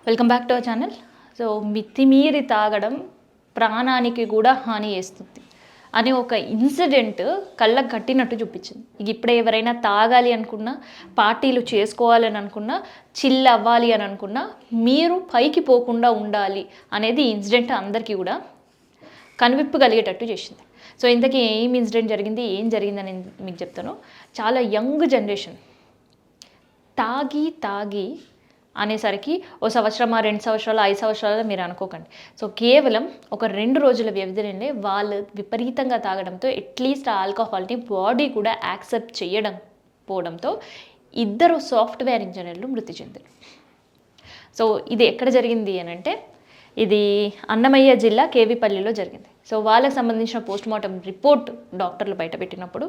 Welcome back to our channel. So మితిమీరి తాగడం ప్రాణానికి కూడా హాని చేస్తుంది అని ఒక ఇన్సిడెంట్ కళ్ళకు కట్టినట్టు చూపించింది. ఇక ఇప్పుడే ఎవరైనా తాగాలి అనుకున్నా, పార్టీలు చేసుకోవాలని అనుకున్నా, చిల్ అవ్వాలి అని అనుకున్నా మీరు పైకి పోకుండా ఉండాలి అనేది ఇన్సిడెంట్ అందరికీ కూడా కనువిప్పు కలిగేటట్టు చేసింది. సో ఇంతకీ ఏం ఇన్సిడెంట్ జరిగింది, ఏం జరిగిందని మీకు చెప్తాను. చాలా యంగ్ జనరేషన్ తాగి అనేసరికి ఓ సంవత్సరమా, 2 సంవత్సరాలు, 5 సంవత్సరాలు మీరు అనుకోకండి. సో కేవలం ఒక 2 రోజుల వ్యవధిలోనే వాళ్ళు విపరీతంగా తాగడంతో అట్లీస్ట్ ఆ ఆల్కహాల్ని బాడీ కూడా యాక్సెప్ట్ చేయడం పోవడంతో 2 సాఫ్ట్వేర్ ఇంజనీర్లు మృతి చెందారు. సో ఇది ఎక్కడ జరిగింది అని అంటే ఇది అన్నమయ్య జిల్లా కేవీపల్లిలో జరిగింది. సో వాళ్ళకి సంబంధించిన పోస్ట్మార్టం రిపోర్ట్ డాక్టర్లు బయటపెట్టినప్పుడు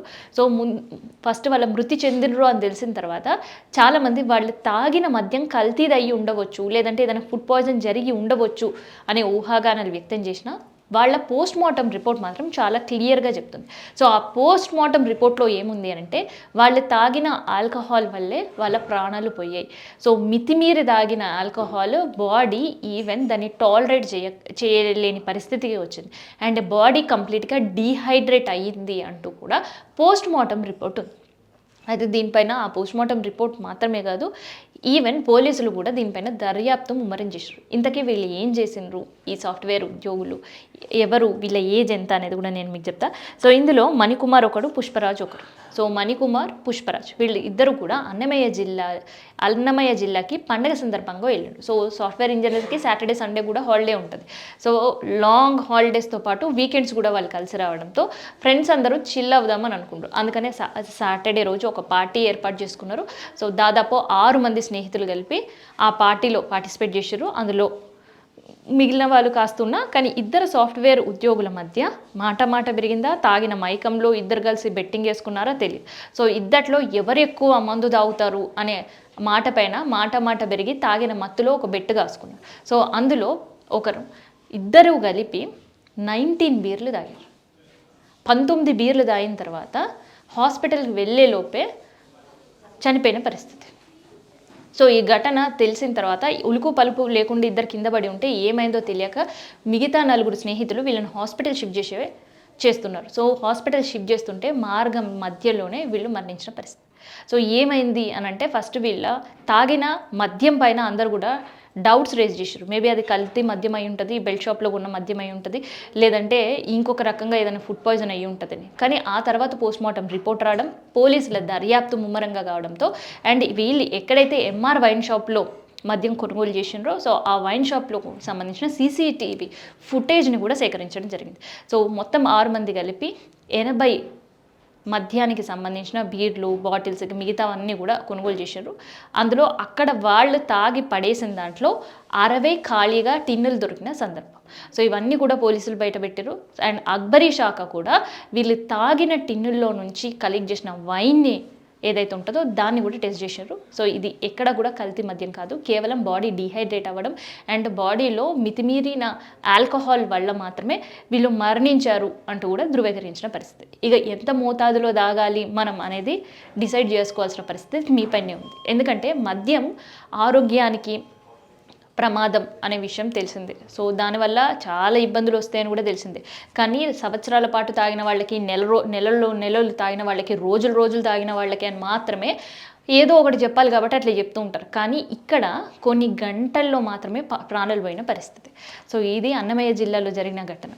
ఫస్ట్ వాళ్ళ మృతి చెందినరు అని తెలిసిన తర్వాత చాలామంది వాళ్ళు తాగిన మద్యం కల్తీది అయ్యి ఉండవచ్చు, లేదంటే ఏదైనా ఫుడ్ పాయిజన్ జరిగి ఉండవచ్చు అనే ఊహాగానాలు వ్యక్తం చేసిన వాళ్ళ పోస్ట్మార్టం రిపోర్ట్ మాత్రం చాలా క్లియర్గా చెప్తుంది. సో ఆ పోస్ట్మార్టం రిపోర్ట్లో ఏముంది అని అంటే వాళ్ళు తాగిన ఆల్కహాల్ వల్లే వాళ్ళ ప్రాణాలు పోయాయి. సో మితిమీరి తాగిన ఆల్కహాల్ బాడీ ఈవెన్ దాన్ని టాలరేట్ చేయలేని పరిస్థితికి వచ్చింది అండ్ బాడీ కంప్లీట్గా డీహైడ్రేట్ అయ్యింది అంటూ కూడా పోస్ట్మార్టం రిపోర్ట్ ఉంది. అయితే దీనిపైన ఆ పోస్ట్మార్టం రిపోర్ట్ మాత్రమే కాదు, ఈవెన్ పోలీసులు కూడా దీనిపైన దర్యాప్తు ముమ్మరం చేశారు. ఇంతకీ వీళ్ళు ఏం చేసిండ్రు, ఈ సాఫ్ట్వేర్ ఉద్యోగులు ఎవరు, వీళ్ళ ఏజ్ ఎంత అనేది కూడా నేను మీకు చెప్తా. సో ఇందులో మణికుమార్ ఒకడు, పుష్పరాజ్ ఒకడు. సో మణికుమార్, పుష్పరాజ్ వీళ్ళు ఇద్దరు కూడా అన్నమయ్య జిల్లాకి పండగ సందర్భంగా వెళ్ళాడు. సో సాఫ్ట్వేర్ ఇంజనీర్కి సాటర్డే సండే కూడా హాలిడే ఉంటుంది. సో లాంగ్ హాలిడేస్తో పాటు వీకెండ్స్ కూడా వాళ్ళు కలిసి రావడంతో ఫ్రెండ్స్ అందరూ చిల్ అవుదామని అనుకుంటారు. అందుకనే సాటర్డే రోజు ఒక పార్టీ ఏర్పాటు చేసుకున్నారు. సో దాదాపు 6 మంది స్నేహితులు కలిపి ఆ పార్టీలో పార్టిసిపేట్ చేశారు. అందులో మిగిలిన వాళ్ళు కాస్తున్నా కానీ 2 సాఫ్ట్వేర్ ఉద్యోగుల మధ్య మాట పెరిగిందా, తాగిన మైకంలో ఇద్దరు కలిసి బెట్టింగ్ వేసుకున్నారా తెలియదు. సో ఇద్దట్లో ఎవరు ఎక్కువ మందు తాగుతారు అనే మాట పైన మాట పెరిగి తాగిన మత్తులో ఒక బెట్టు కాసుకున్నారు. సో అందులో ఇద్దరు కలిపి 19 బీర్లు తాగారు. 19 బీర్లు తాగిన తర్వాత హాస్పిటల్కి వెళ్ళే లోపే చనిపోయిన పరిస్థితి. సో ఈ ఘటన తెలిసిన తర్వాత ఉలుకు పలుపు లేకుండా ఇద్దరు కింద పడి ఉంటే ఏమైందో తెలియక మిగతా 4 స్నేహితులు వీళ్ళని హాస్పిటల్ షిఫ్ట్ చేస్తున్నారు. సో హాస్పిటల్ షిఫ్ట్ చేస్తుంటే మార్గం మధ్యలోనే వీళ్ళు మరణించిన పరిస్థితి. సో ఏమైంది అని అంటే ఫస్ట్ వీళ్ళ తాగిన మద్యం పైన అందరు కూడా డౌట్స్ రేజ్ చేశారు. మేబీ అది కల్తీ మద్యం అయి ఉంటుంది, బెల్ట్ షాప్లో ఉన్న మద్యం అయి ఉంటుంది, లేదంటే ఇంకొక రకంగా ఏదైనా ఫుడ్ పాయిజన్ అయ్యి ఉంటుందని. కానీ ఆ తర్వాత పోస్ట్మార్టం రిపోర్ట్ రావడం, పోలీసుల దర్యాప్తు ముమ్మరంగా కావడంతో అండ్ వీళ్ళు ఎక్కడైతే ఎంఆర్ వైన్ షాప్లో మద్యం కొనుగోలు చేసినారో సో ఆ వైన్ షాప్లో సంబంధించిన సీసీటీవీ ఫుటేజ్ని కూడా సేకరించడం జరిగింది. సో మొత్తం 6 మంది కలిపి 80 మద్యానికి సంబంధించిన బీర్లు, బాటిల్స్ మిగతావన్నీ కూడా కొనుగోలు చేశారు. అందులో అక్కడ వాళ్ళు తాగి పడేసిన దాంట్లో 60 ఖాళీగా టిన్నులు దొరికిన సందర్భం. సో ఇవన్నీ కూడా పోలీసులు బయటపెట్టారు. అండ్ అక్బరీ శాఖ కూడా వీళ్ళు తాగిన టిన్నుల్లో నుంచి కలెక్ట్ చేసిన వైన్ని ఏదైతే ఉంటుందో దాన్ని కూడా టెస్ట్ చేశారు. సో ఇది ఎక్కడ కూడా కల్తీ మద్యం కాదు, కేవలం బాడీ డీహైడ్రేట్ అవ్వడం అండ్ బాడీలో మితిమీరిన ఆల్కహాల్ వల్ల మాత్రమే వీళ్ళు మరణించారు అంటూ కూడా ధృవీకరించిన పరిస్థితి. ఇక ఎంత మోతాదులో తాగాలి మనం అనేది డిసైడ్ చేసుకోవాల్సిన పరిస్థితి మీపైనే ఉంది. ఎందుకంటే మద్యం ఆరోగ్యానికి ప్రమాదం అనే విషయం తెలిసిందే. సో దానివల్ల చాలా ఇబ్బందులు వస్తాయని కూడా తెలిసిందే. కానీ సంవత్సరాల పాటు తాగిన వాళ్ళకి, నెలలు తాగిన వాళ్ళకి, రోజులు తాగిన వాళ్ళకి అని మాత్రమే ఏదో ఒకటి చెప్పాలి కాబట్టి అట్లా చెప్తూ ఉంటారు. కానీ ఇక్కడ కొన్ని గంటల్లో మాత్రమే ప్రాణాలు పోయిన పరిస్థితి. సో ఇది అన్నమయ్య జిల్లాలో జరిగిన ఘటన.